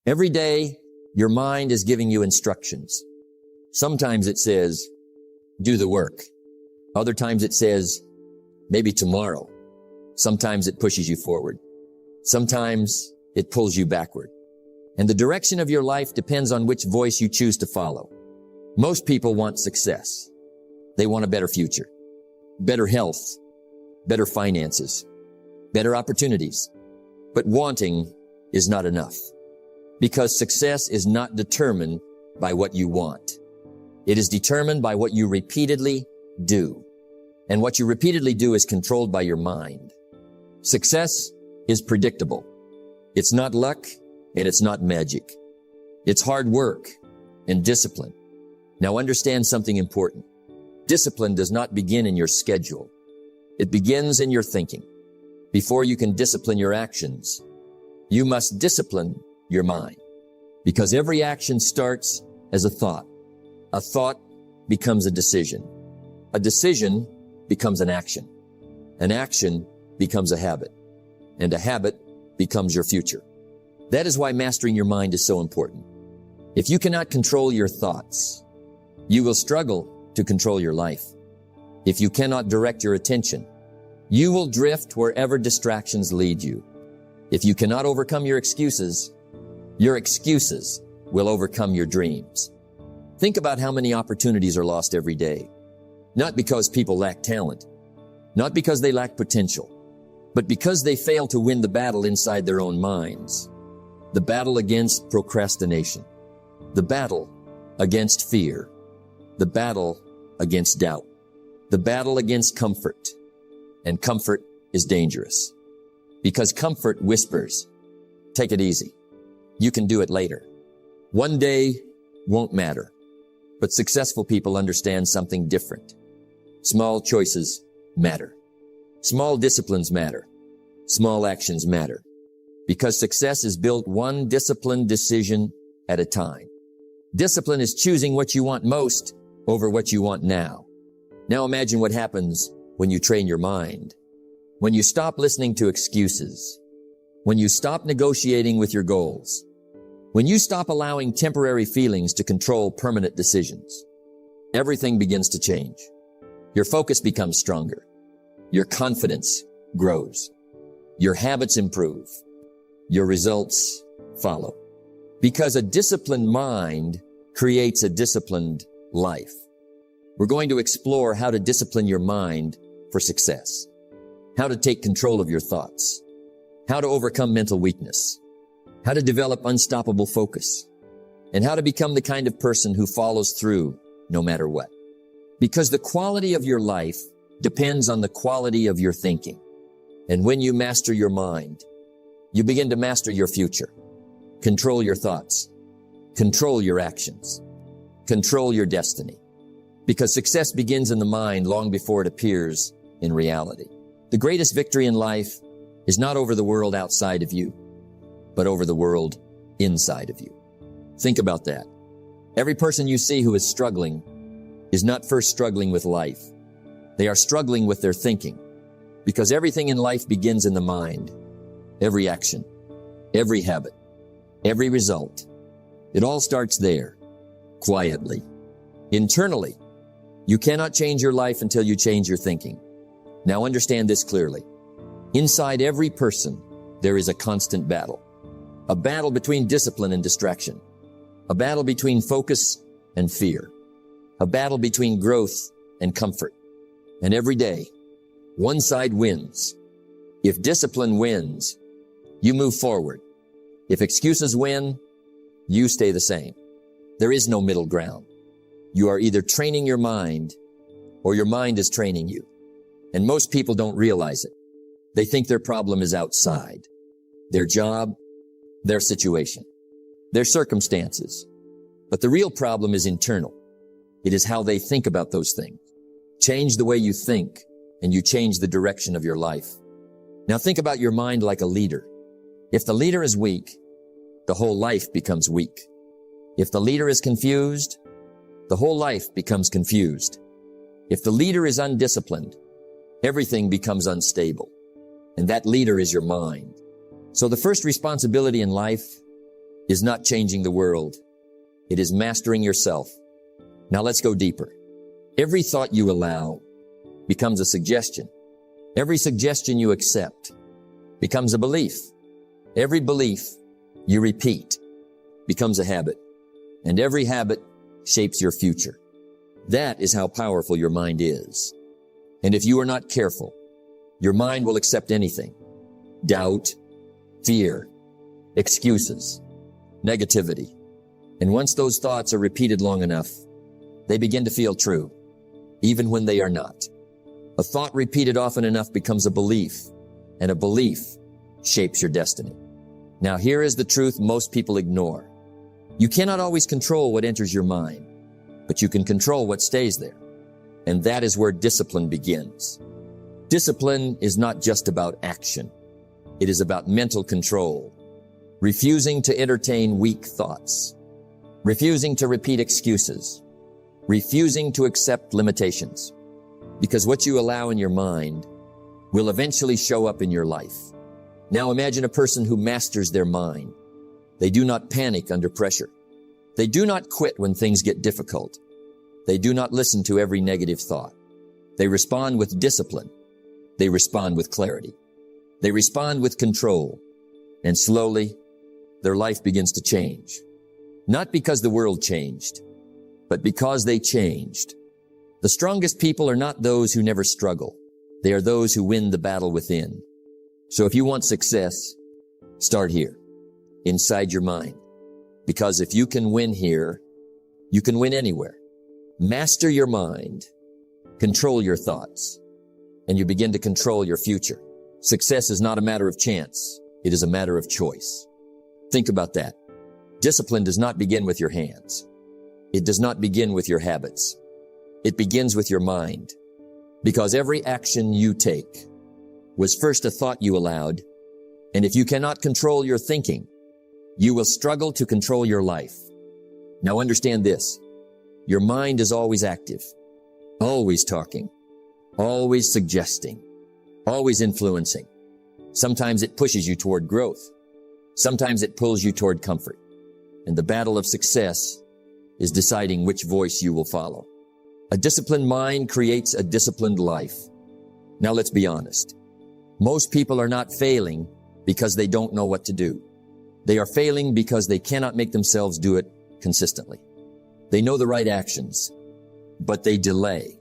Every day, your mind is giving you instructions. Sometimes it says, do the work. Other times it says, maybe tomorrow. Sometimes it pushes you forward. Sometimes it pulls you backward. And the direction of your life depends on which voice you choose to follow. Most people want success. They want a better future, better health, better finances, better opportunities. But wanting is not enough, because success is not determined by what you want. It is determined by what you repeatedly do. And what you repeatedly do is controlled by your mind. Success is predictable. It's not luck and it's not magic. It's hard work and discipline. Now understand something important. Discipline does not begin in your schedule. It begins in your thinking. Before you can discipline your actions, you must discipline your mind. Because every action starts as a thought. A thought becomes a decision. A decision becomes an action. An action becomes a habit. And a habit becomes your future. That is why mastering your mind is so important. If you cannot control your thoughts, you will struggle to control your life. If you cannot direct your attention, you will drift wherever distractions lead you. If you cannot overcome your excuses will overcome your dreams. Think about how many opportunities are lost every day. Not because people lack talent, not because they lack potential, but because they fail to win the battle inside their own minds. The battle against procrastination, the battle against fear, the battle against doubt, the battle against comfort. And comfort is dangerous because comfort whispers, take it easy. You can do it later. One day won't matter, but successful people understand something different. Small choices matter. Small disciplines matter. Small actions matter. Because success is built one disciplined decision at a time. Discipline is choosing what you want most over what you want now. Now imagine what happens when you train your mind. When you stop listening to excuses. When you stop negotiating with your goals. When you stop allowing temporary feelings to control permanent decisions. Everything begins to change. Your focus becomes stronger. Your confidence grows. Your habits improve. Your results follow. Because a disciplined mind creates a disciplined life. We're going to explore how to discipline your mind for success. How to take control of your thoughts. How to overcome mental weakness. How to develop unstoppable focus. And how to become the kind of person who follows through no matter what. Because the quality of your life depends on the quality of your thinking. And when you master your mind, you begin to master your future. Control your thoughts. Control your actions. Control your destiny. Because success begins in the mind long before it appears in reality. The greatest victory in life is not over the world outside of you, but over the world inside of you. Think about that. Every person you see who is struggling is not first struggling with life. They are struggling with their thinking. Because everything in life begins in the mind. Every action, every habit, every result. It all starts there, quietly, internally. You cannot change your life until you change your thinking. Now understand this clearly. Inside every person, there is a constant battle. A battle between discipline and distraction. A battle between focus and fear. A battle between growth and comfort. And every day, one side wins. If discipline wins, you move forward. If excuses win, you stay the same. There is no middle ground. You are either training your mind or your mind is training you. And most people don't realize it. They think their problem is outside. Their job, their situation, their circumstances. But the real problem is internal. It is how they think about those things. Change the way you think and you change the direction of your life. Now think about your mind like a leader. If the leader is weak, the whole life becomes weak. If the leader is confused, the whole life becomes confused. If the leader is undisciplined, everything becomes unstable. And that leader is your mind. So the first responsibility in life is not changing the world. It is mastering yourself. Now let's go deeper. Every thought you allow becomes a suggestion. Every suggestion you accept becomes a belief. Every belief you repeat becomes a habit. And every habit shapes your future. That is how powerful your mind is. And if you are not careful, your mind will accept anything. Doubt, fear, excuses, negativity. And once those thoughts are repeated long enough, they begin to feel true, even when they are not. A thought repeated often enough becomes a belief, and a belief shapes your destiny. Now here is the truth most people ignore. You cannot always control what enters your mind, but you can control what stays there. And that is where discipline begins. Discipline is not just about action. It is about mental control, refusing to entertain weak thoughts, refusing to repeat excuses, refusing to accept limitations. Because what you allow in your mind will eventually show up in your life. Now imagine a person who masters their mind. They do not panic under pressure. They do not quit when things get difficult. They do not listen to every negative thought. They respond with discipline. They respond with clarity. They respond with control. And slowly, their life begins to change. Not because the world changed, but because they changed. The strongest people are not those who never struggle. They are those who win the battle within. So if you want success, start here, inside your mind. Because if you can win here, you can win anywhere. Master your mind, control your thoughts, and you begin to control your future. Success is not a matter of chance. It is a matter of choice. Think about that. Discipline does not begin with your hands. It does not begin with your habits. It begins with your mind. Because every action you take was first a thought you allowed, and if you cannot control your thinking, you will struggle to control your life. Now understand this. Your mind is always active, always talking, always suggesting, always influencing. Sometimes it pushes you toward growth. Sometimes it pulls you toward comfort. And the battle of success is deciding which voice you will follow. A disciplined mind creates a disciplined life. Now let's be honest. Most people are not failing because they don't know what to do. They are failing because they cannot make themselves do it consistently. They know the right actions, but they delay.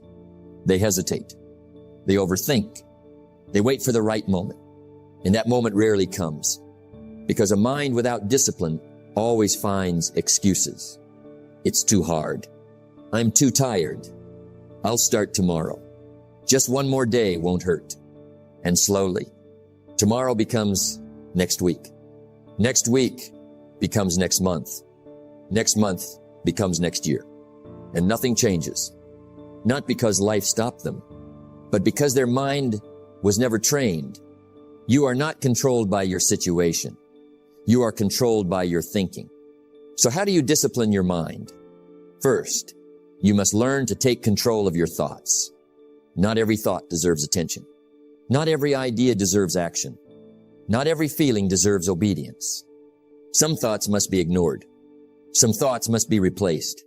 They hesitate. They overthink. They wait for the right moment. And that moment rarely comes because a mind without discipline always finds excuses. It's too hard. I'm too tired. I'll start tomorrow. Just one more day won't hurt. And slowly, tomorrow becomes next week. Next week becomes next month. Next month becomes next year. And nothing changes. Not because life stopped them, but because their mind was never trained. You are not controlled by your situation. You are controlled by your thinking. So how do you discipline your mind? First, you must learn to take control of your thoughts. Not every thought deserves attention. Not every idea deserves action. Not every feeling deserves obedience. Some thoughts must be ignored. Some thoughts must be replaced.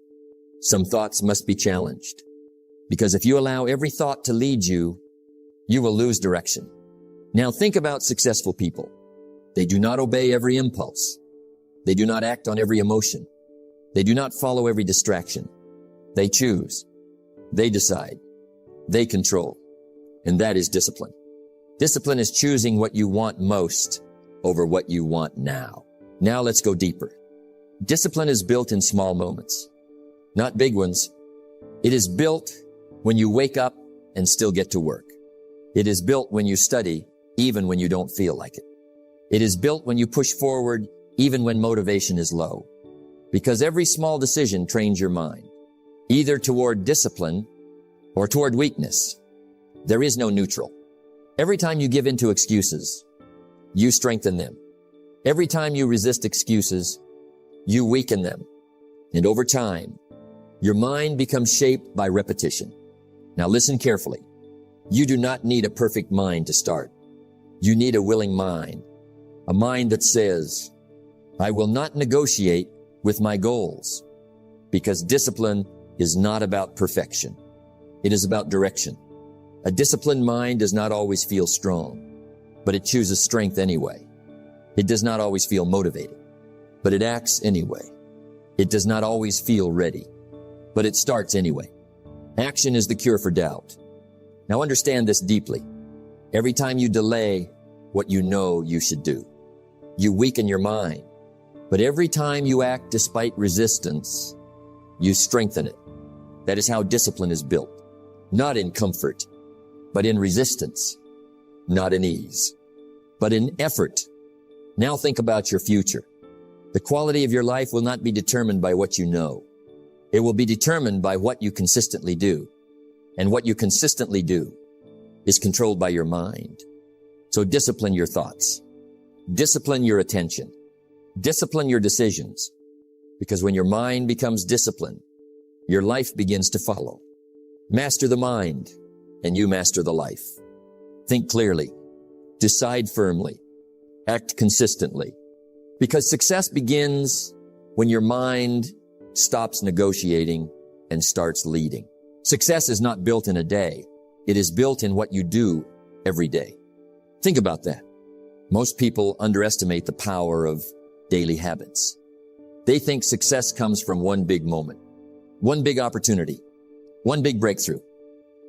Some thoughts must be challenged. Because if you allow every thought to lead you, you will lose direction. Now think about successful people. They do not obey every impulse. They do not act on every emotion. They do not follow every distraction. They choose. They decide. They control. And that is discipline. Discipline is choosing what you want most over what you want now. Now let's go deeper. Discipline is built in small moments, not big ones. It is built when you wake up and still get to work. It is built when you study, even when you don't feel like it. It is built when you push forward, even when motivation is low. Because every small decision trains your mind, either toward discipline or toward weakness. There is no neutral. Every time you give in to excuses, you strengthen them. Every time you resist excuses, you weaken them. And over time, your mind becomes shaped by repetition. Now listen carefully. You do not need a perfect mind to start. You need a willing mind, a mind that says, I will not negotiate with my goals, because discipline is not about perfection. It is about direction. A disciplined mind does not always feel strong, but it chooses strength anyway. It does not always feel motivated, but it acts anyway. It does not always feel ready, but it starts anyway. Action is the cure for doubt. Now understand this deeply. Every time you delay what you know you should do, you weaken your mind. But every time you act despite resistance, you strengthen it. That is how discipline is built. Not in comfort, but in resistance. Not in ease, but in effort. Now think about your future. The quality of your life will not be determined by what you know. It will be determined by what you consistently do. And what you consistently do is controlled by your mind. So discipline your thoughts. Discipline your attention. Discipline your decisions. Because when your mind becomes disciplined, your life begins to follow. Master the mind, and you master the life. Think clearly. Decide firmly. Act consistently. Because success begins when your mind stops negotiating and starts leading. Success is not built in a day. It is built in what you do every day. Think about that. Most people underestimate the power of daily habits. They think success comes from one big moment, one big opportunity, one big breakthrough.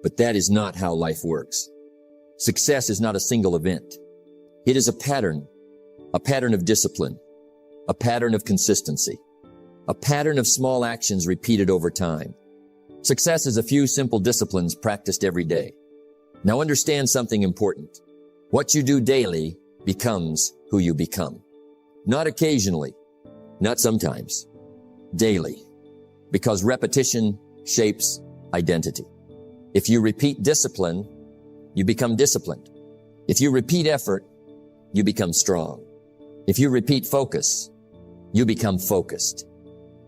But that is not how life works. Success is not a single event. It is a pattern of discipline, a pattern of consistency, a pattern of small actions repeated over time. Success is a few simple disciplines practiced every day. Now understand something important. What you do daily becomes who you become. Not occasionally, not sometimes, daily, because repetition shapes identity. If you repeat discipline, you become disciplined. If you repeat effort, you become strong. If you repeat focus, you become focused.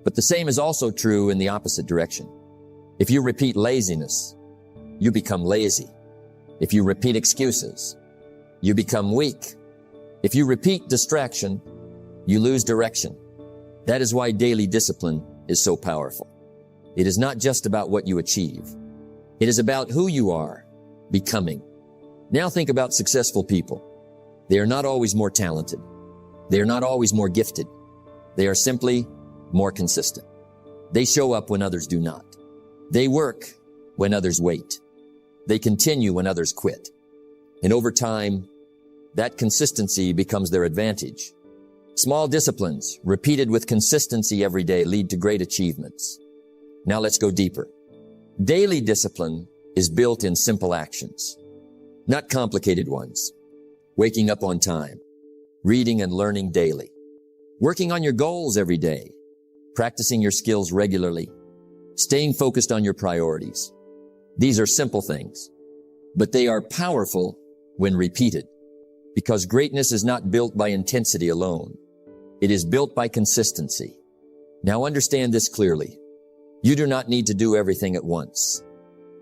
But the same is also true in the opposite direction. If you repeat laziness, you become lazy. If you repeat excuses, you become weak. If you repeat distraction, you lose direction. That is why daily discipline is so powerful. It is not just about what you achieve. It is about who you are becoming. Now think about successful people. They are not always more talented. They are not always more gifted. They are simply more consistent. They show up when others do not. They work when others wait. They continue when others quit. And over time, that consistency becomes their advantage. Small disciplines, repeated with consistency every day, lead to great achievements. Now let's go deeper. Daily discipline is built in simple actions, not complicated ones. Waking up on time, reading and learning daily, working on your goals every day, practicing your skills regularly, staying focused on your priorities. These are simple things, but they are powerful when repeated, because greatness is not built by intensity alone. It is built by consistency. Now understand this clearly. You do not need to do everything at once.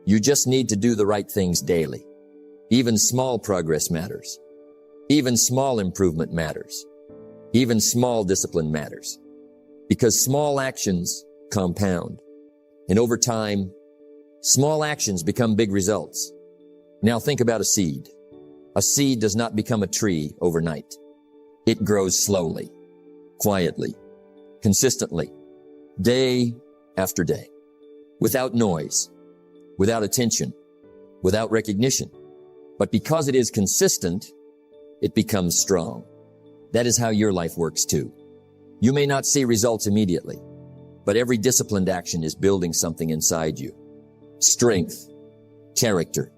You just need to do the right things daily. Even small progress matters. Even small improvement matters. Even small discipline matters. Because small actions compound. And over time, small actions become big results. Now think about a seed. A seed does not become a tree overnight. It grows slowly, quietly, consistently, day after day, without noise, without attention, without recognition. But because it is consistent, it becomes strong. That is how your life works too. You may not see results immediately, but every disciplined action is building something inside you. Strength, character,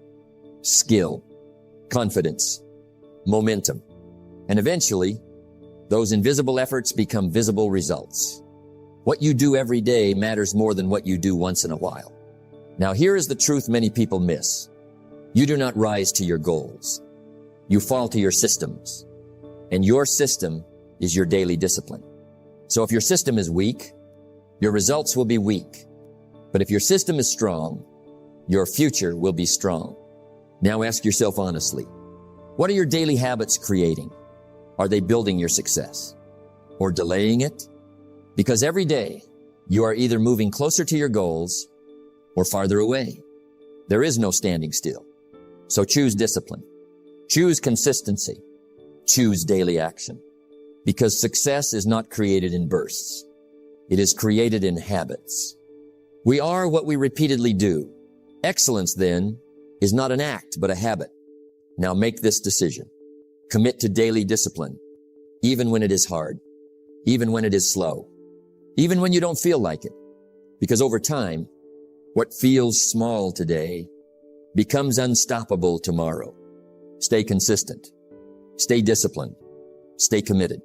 skill, confidence, momentum. And eventually, those invisible efforts become visible results. What you do every day matters more than what you do once in a while. Now here is the truth many people miss. You do not rise to your goals. You fall to your systems. And your system is your daily discipline. So if your system is weak, your results will be weak. But if your system is strong, your future will be strong. Now ask yourself honestly, what are your daily habits creating? Are they building your success? or delaying it? Because every day you are either moving closer to your goals or farther away. There is no standing still. So choose discipline. Choose consistency. Choose daily action. Because success is not created in bursts. It is created in habits. We are what we repeatedly do. Excellence, then, is not an act, but a habit. Now make this decision. Commit to daily discipline, even when it is hard, even when it is slow, even when you don't feel like it. Because over time, what feels small today becomes unstoppable tomorrow. Stay consistent. Stay disciplined. Stay committed.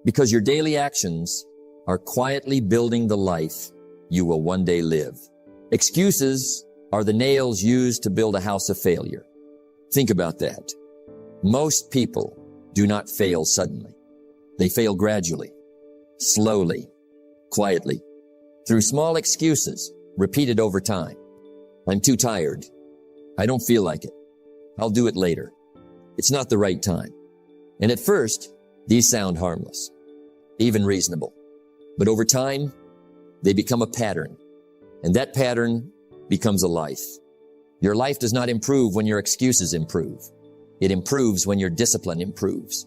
Because your daily actions are quietly building the life you will one day live. Excuses are the nails used to build a house of failure. Think about that. Most people do not fail suddenly. They fail gradually, slowly, quietly, through small excuses repeated over time. I'm too tired. I don't feel like it. I'll do it later. It's not the right time. And at first, these sound harmless, even reasonable. But over time, they become a pattern. And that pattern becomes a life. Your life does not improve when your excuses improve. It improves when your discipline improves.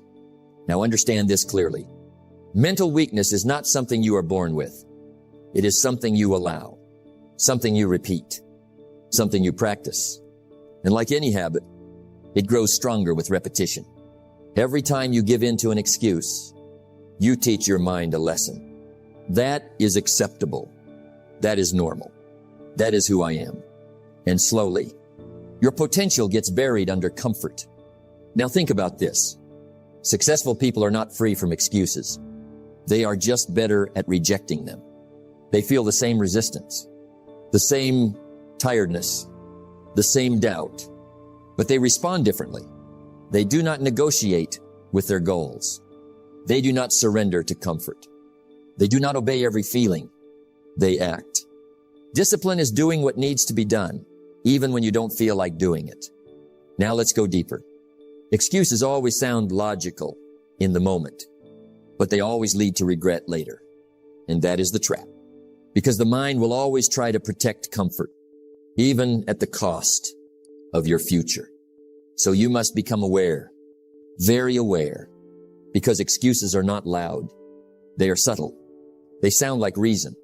Now understand this clearly. Mental weakness is not something you are born with. It is something you allow, something you repeat, something you practice. And like any habit, it grows stronger with repetition. Every time you give in to an excuse, you teach your mind a lesson. That is acceptable. That is normal. That is who I am. And slowly, your potential gets buried under comfort. Now think about this. Successful people are not free from excuses. They are just better at rejecting them. They feel the same resistance, the same tiredness, the same doubt, but they respond differently. They do not negotiate with their goals. They do not surrender to comfort. They do not obey every feeling. They act. Discipline is doing what needs to be done, even when you don't feel like doing it. Now let's go deeper. Excuses always sound logical in the moment, but they always lead to regret later. And that is the trap. Because the mind will always try to protect comfort, even at the cost of your future. So you must become aware, very aware, because excuses are not loud. They are subtle. They sound like reason,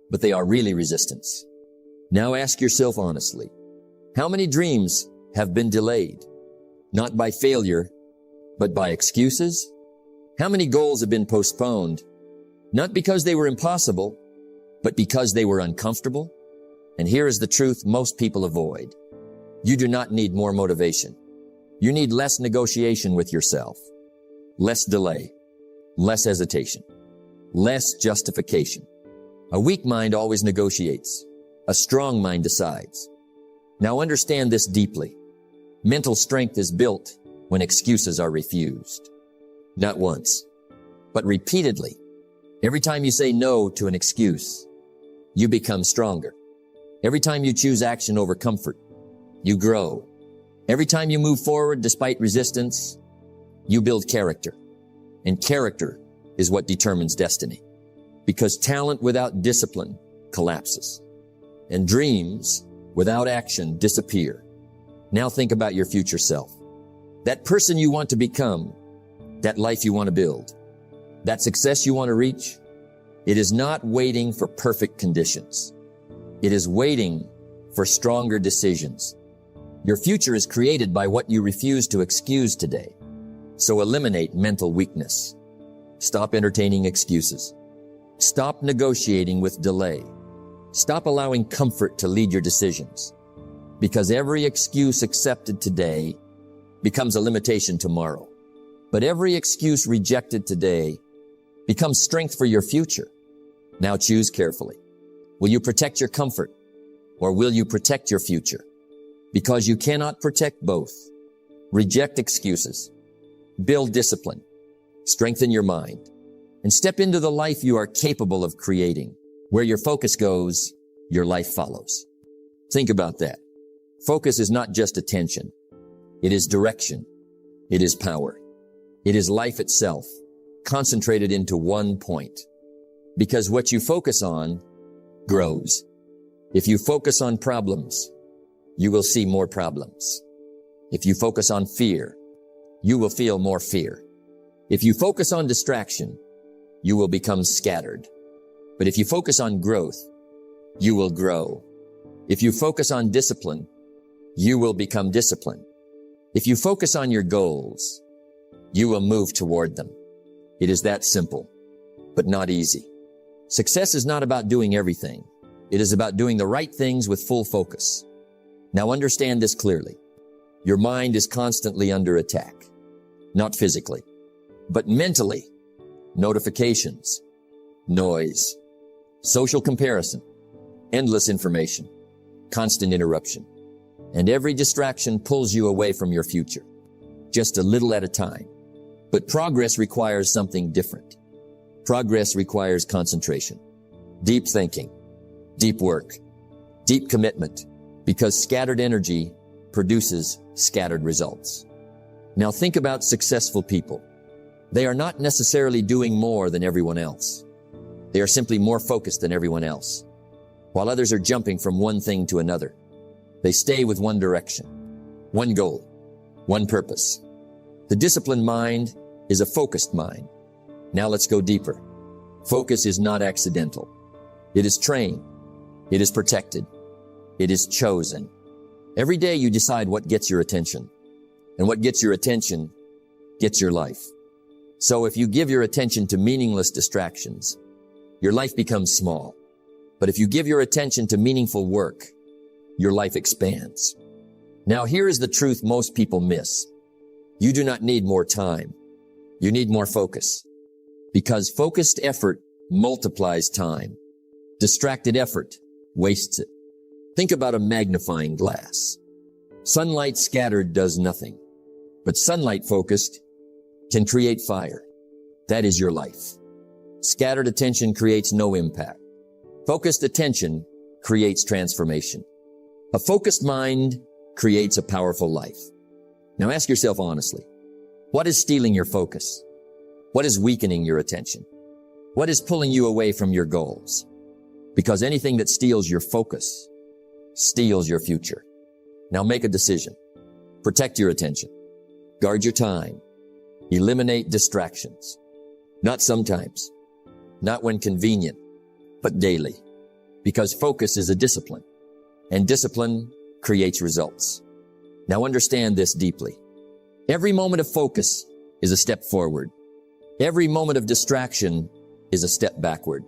but they are really resistance. Now ask yourself honestly, how many dreams have been delayed? Not by failure, but by excuses? How many goals have been postponed? Not because they were impossible, but because they were uncomfortable? And here is the truth most people avoid. You do not need more motivation. You need less negotiation with yourself, less delay, less hesitation, less justification. A weak mind always negotiates. A strong mind decides. Now understand this deeply. Mental strength is built when excuses are refused. Not once, but repeatedly. Every time you say no to an excuse, you become stronger. Every time you choose action over comfort, you grow. Every time you move forward despite resistance, you build character. And character is what determines destiny. Because talent without discipline collapses. And dreams without action disappear. Now think about your future self. That person you want to become, that life you want to build, that success you want to reach, it is not waiting for perfect conditions. It is waiting for stronger decisions. Your future is created by what you refuse to excuse today. So eliminate mental weakness. Stop entertaining excuses. Stop negotiating with delay. Stop allowing comfort to lead your decisions. Because every excuse accepted today becomes a limitation tomorrow. But every excuse rejected today becomes strength for your future. Now choose carefully. Will you protect your comfort or will you protect your future? Because you cannot protect both. Reject excuses. Build discipline. Strengthen your mind. And step into the life you are capable of creating. Where your focus goes, your life follows. Think about that. Focus is not just attention. It is direction. It is power. It is life itself. concentrated into one point. Because what you focus on grows. If you focus on problems, you will see more problems. If you focus on fear, you will feel more fear. If you focus on distraction, you will become scattered. But if you focus on growth, you will grow. If you focus on discipline, you will become disciplined. If you focus on your goals, you will move toward them. It is that simple, but not easy. Success is not about doing everything. It is about doing the right things with full focus. Now understand this clearly. Your mind is constantly under attack, not physically, but mentally. Notifications, noise, social comparison, endless information, constant interruption, and every distraction pulls you away from your future, just a little at a time. But progress requires something different. Progress requires concentration, deep thinking, deep work, deep commitment, because scattered energy produces scattered results. Now think about successful people. They are not necessarily doing more than everyone else. They are simply more focused than everyone else. While others are jumping from one thing to another, they stay with one direction, one goal, one purpose. The disciplined mind is a focused mind. Now let's go deeper. Focus is not accidental. It is trained. It is protected. It is chosen. Every day you decide what gets your attention, and what gets your attention gets your life. So if you give your attention to meaningless distractions, your life becomes small. But if you give your attention to meaningful work, your life expands. Now here is the truth most people miss. You do not need more time. You need more focus. Because focused effort multiplies time. Distracted effort wastes it. Think about a magnifying glass. Sunlight scattered does nothing, but sunlight focused can create fire. That is your life. Scattered attention creates no impact. Focused attention creates transformation. A focused mind creates a powerful life. Now ask yourself honestly, what is stealing your focus? What is weakening your attention? What is pulling you away from your goals? Because anything that steals your focus steals your future. Now make a decision. Protect your attention. Guard your time. Eliminate distractions. Not sometimes, not when convenient, but daily. Because focus is a discipline, and discipline creates results. Now understand this deeply. Every moment of focus is a step forward. Every moment of distraction is a step backward.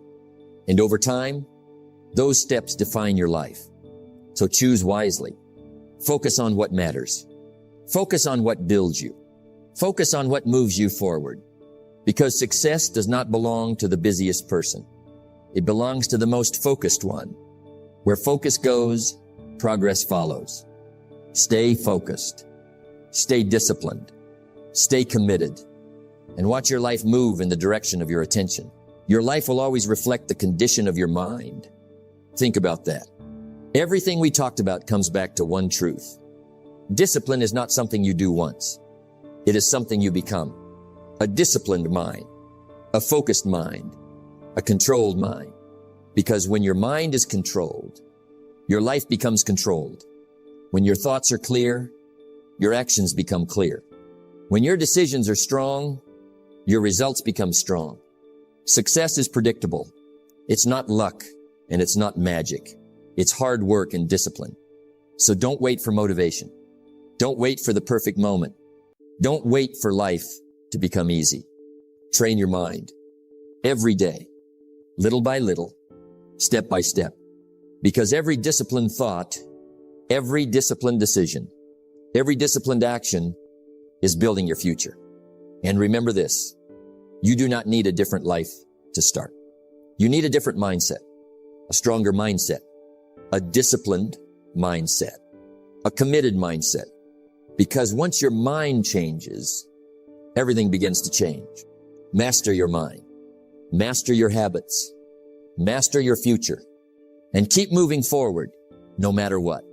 And over time, those steps define your life. So choose wisely. Focus on what matters. Focus on what builds you. Focus on what moves you forward. Because success does not belong to the busiest person. It belongs to the most focused one. Where focus goes, progress follows. Stay focused. Stay disciplined. Stay committed. And watch your life move in the direction of your attention. Your life will always reflect the condition of your mind. Think about that. Everything we talked about comes back to one truth. Discipline is not something you do once. It is something you become. A disciplined mind, a focused mind, a controlled mind. Because when your mind is controlled, your life becomes controlled. When your thoughts are clear, your actions become clear. When your decisions are strong, your results become strong. Success is predictable. It's not luck and it's not magic. It's hard work and discipline. So don't wait for motivation. Don't wait for the perfect moment. Don't wait for life to become easy. Train your mind every day, little by little, step by step. Because every disciplined thought, every disciplined decision, every disciplined action is building your future. And remember this, you do not need a different life to start. You need a different mindset, a stronger mindset, a disciplined mindset, a committed mindset. Because once your mind changes, everything begins to change. Master your mind, master your habits, master your future, and keep moving forward no matter what.